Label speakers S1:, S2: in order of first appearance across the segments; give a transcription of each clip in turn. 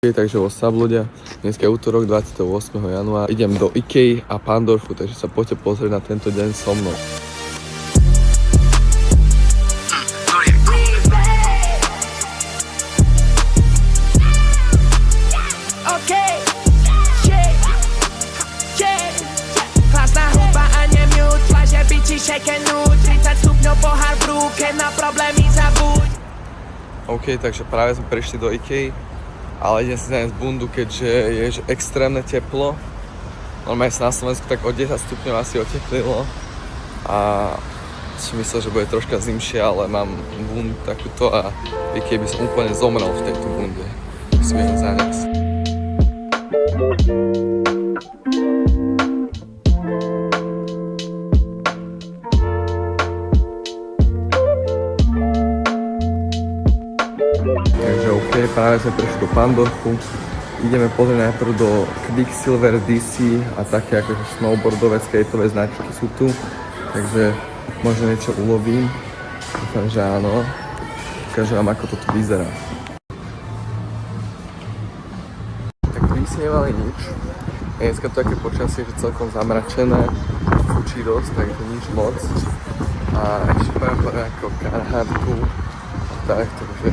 S1: Takže what's up ľudia, dneska je útorok 28. januára, idem do Ikei a Pandorfu, takže sa poďte pozrieť na tento deň so mnou. OK, takže práve sme prišli do Ikei, ale idem si zajesť bundu, keďže je že extrémne teplo. Normálne sa na Slovensku tak o 10 stupňov asi oteplilo a si myslel, že bude troška zimšie, ale mám bundu takúto a v Ikei by som úplne zomrel v tejto bunde. Si viem zajesť. Práve sme prišli do Pandorfu, ideme pozrieť najprv do Quicksilver DC a také akože snowboardové, skateové značky sú tu, takže možno niečo ulovím, dúfam, že áno, ukážem vám, ako to tu vyzerá. Tak si nemali nič, dneska to také počasie, že celkom zamračené, fučí dosť, takže nič moc a ešte poviem ako Carharttu a tak, takže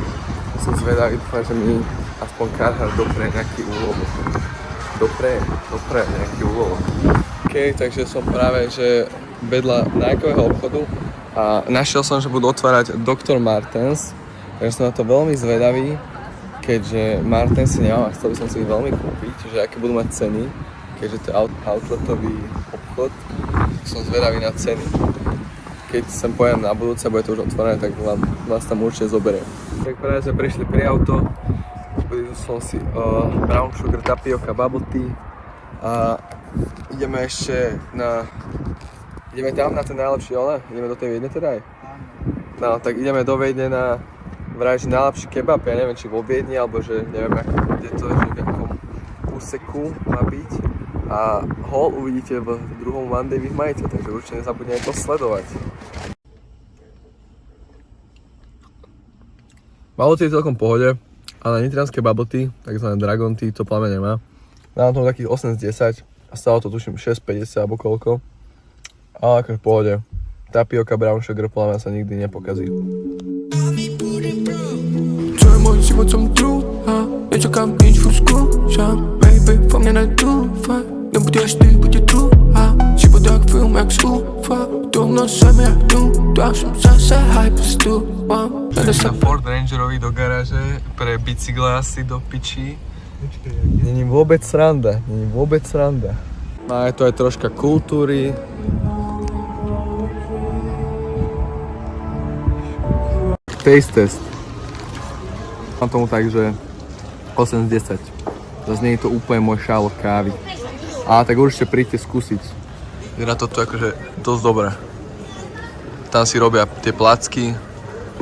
S1: som zvedavý, dúfam, že mi aspoň Carhartt dopre nejaký úlovok. Dopre nejaký úlovok. OK, takže som práve že vedľa Nikeového obchodu a našiel som, že budú otvárať Dr. Martens, takže som na to veľmi zvedavý, keďže Martensy nemám a chcel by som si ich veľmi kúpiť, že aké budú mať ceny, keďže to je outletový obchod, som zvedavý na ceny. Keď sem pojem na budúce, bude to už otvorené, tak vás tam určite zoberiem. Tak práve sme prišli pri auto, kúpil som si brown sugar tapioca bubble tea a ideme ešte ideme tam na ten najlepší, ale? Ideme do tej Viedne teda aj? No, tak ideme do Viedne na vraj, že najlepší kebab, ja neviem, či vo Viedni, alebo že neviem, kde to je, že v akom úseku má byť. A haul uvidíte v druhom One Day with Majte, takže určite nezabudnite to sledovať. Bubble tea je celkom v pohode, ale nitrianské bubble tea, takzvané Dragon tea, to pláme nemá. Dám tomu takých 8 z 10 a stalo to tuším 6,50 alebo koľko. Ale akože v pohode. Tapioca brown sugar pláme sa nikdy nepokazí.
S2: Čo je môj život, som druhá, nečakám nič, furt skúšam. Baby, po mne nedúfaj, nebude až ty, bude druhá. Život jak film, jak z UFA, dom nosem jak nuda, som zase hype stúpam.
S1: Na Ford Rangerovi do garáže pre bicykle asi do piči. Není vôbec sranda. No je to aj troška kultúry. Taste test. Mám tomu tak, že 8 z 10. Zase nie je to úplne môj šálok kávy. Ale tak určite príďte skúsiť. Je na toto akože dosť dobré. Tam si robia tie placky,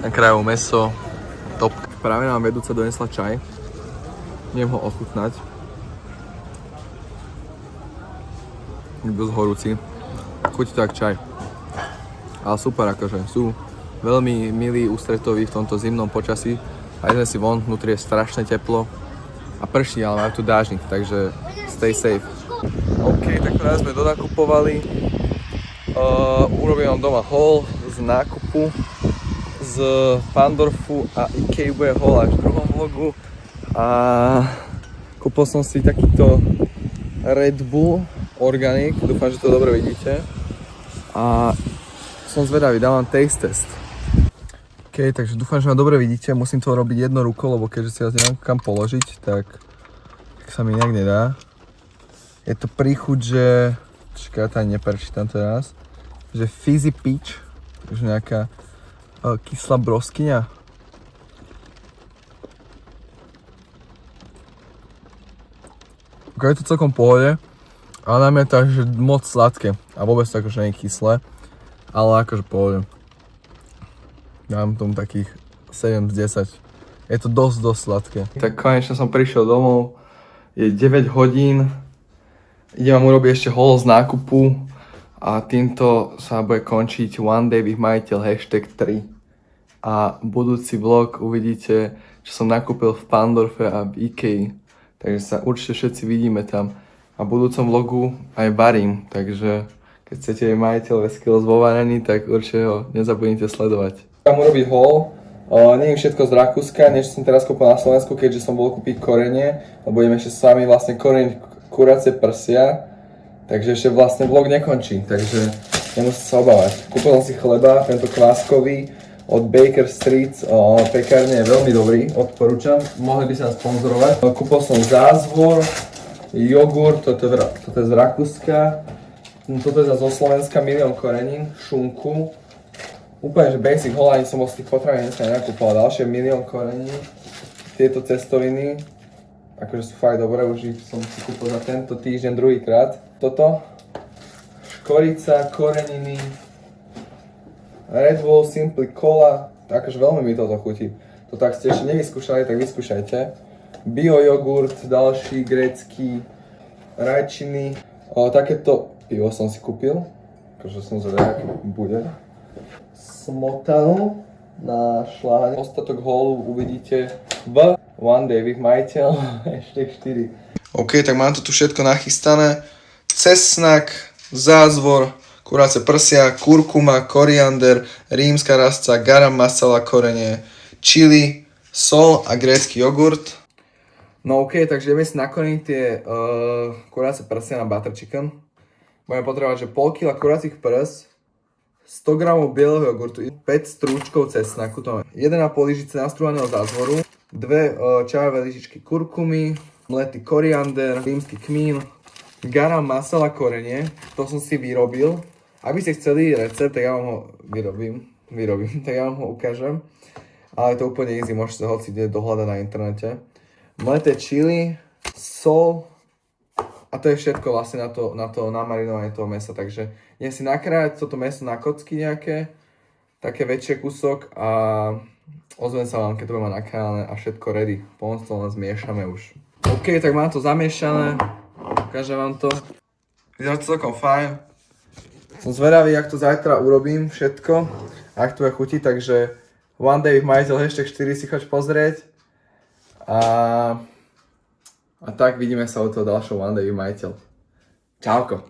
S1: nakrájajú mäso, top. Práve nám vedúca donesla čaj. Idem ho ochutnať. Je dosť horúci. Chutí to jak čaj. Ale super akože, sú veľmi milí, ústretoví v tomto zimnom počasí. A ideme si von, vnútri je strašne teplo. A prší, ale majú tu dážnik, takže stay safe. OK, tak práve sme donakupovali. Urobím vám doma haul z nákupu z Pandorfu a Ikei bude haul až v druhom vlogu. A kúpil som si takýto Red Bull Organic, dúfam, že to dobre vidíte. A som zvedavý, dávam taste test. OK, takže dúfam, že ma dobre vidíte, musím to robiť jednou rukou, lebo keďže si vás nemám kam položiť, tak sa mi nejak nedá. Je to príchuť, že... Čakaj, ja to ani neprečítam teraz. Že Fizzy Peach, takže nejaká kyslá broskyňa. OK, je to celkom v pohode, ale na mňa je to že moc sladké a vôbec to akože nie je kyslé, ale akože v pohode. Dám tomu takých 7 z 10. Je to dosť sladké. Tak konečne som prišiel domov, je 9 hodín. Idem vám urobiť ešte haul z nákupu a týmto sa bude končiť One Day with Majiteľ #3. A budúci vlog uvidíte, čo som nakúpil v Pandorfe a v Ikei. takže sa určite všetci vidíme tam. A v budúcom vlogu aj varím, takže keď chcete aj majiteľ Veskills vo varení, tak určite ho nezabudnite sledovať. Mám urobiť haul, nie je všetko z Rakúska, niečo som teraz kúpil na Slovensku, keďže som bol kúpiť korene, lebo budeme ešte s vami vlastne koreň kuracie prsia, takže ešte vlastne vlog nekončí, takže nemusíte sa obávať. Kúpil som si chleba, tento kváskový od Baker Street, pekárne je veľmi dobrý, odporúčam, mohli by sa nás sponzorovať. Kúpil som zázvor, jogurt, toto je z Rakúska, toto je zo Slovenska, milión korenín, šunku. Úplne, že basic hol, ani som bol z tých potravín dneska nenakúpal. Ďalšie milión korenín, tieto cestoviny, akože sú fakt dobré, už ich som si kúpil za tento týždeň druhýkrát. Toto, škorica, koreniny, Red Bull, Simply Cola, akože veľmi mi toto chutí. To tak ste ešte nevyskúšali, tak vyskúšajte. Bio jogurt, ďalší grécky, rajčiny. Takéto pivo som si kúpil, akože som zvedal, aký bude. Smotanu na šláhanie. Ostatok holu uvidíte v One Day with Majiteľ, ešte 4. OK, tak mám to tu všetko nachystané. Cesnak, zázvor, kuracie prsia, kurkuma, koriander, rímska rastca, garam masala, korenie, chili, sol a grécky jogurt. No OK, takže ideme si nakoniť tie kuracie prsia na butter chicken. Budeme potrebovať, že pol kila kuracích prs, 100 g bieleho jogurtu, 5 strúčkov cesnaku, 1,5 lyžice nastrúhaného zázvoru, 2 čajové lyžičky kurkumy, mletý koriander, rímsky kmín, garam masala, korenie, to som si vyrobil. Ak by ste chceli recept, tak ja vám ho vyrobím, tak ja vám ho ukážem. Ale je to úplne easy, môžete ho si dohľadať na internete. Mleté chili, sol a to je všetko vlastne na to namarinovanie toho mesa. Takže idem si nakrájať toto meso na kocky nejaké, také väčšie kúsok a ozvem sa vám, keď to bude nakrájané a všetko ready. Pomôcť to len zmiešame už. OK, tak mám to zamiešané, ukážem vám to. Vyzerá to celkom fajn. Som zvedavý, jak to zajtra urobím všetko, ak to je chutí, takže One Day with Majiteľ, hashtag 4 si choď pozrieť. A tak vidíme sa od toho ďalšieho One Day with Majiteľ. Čauko.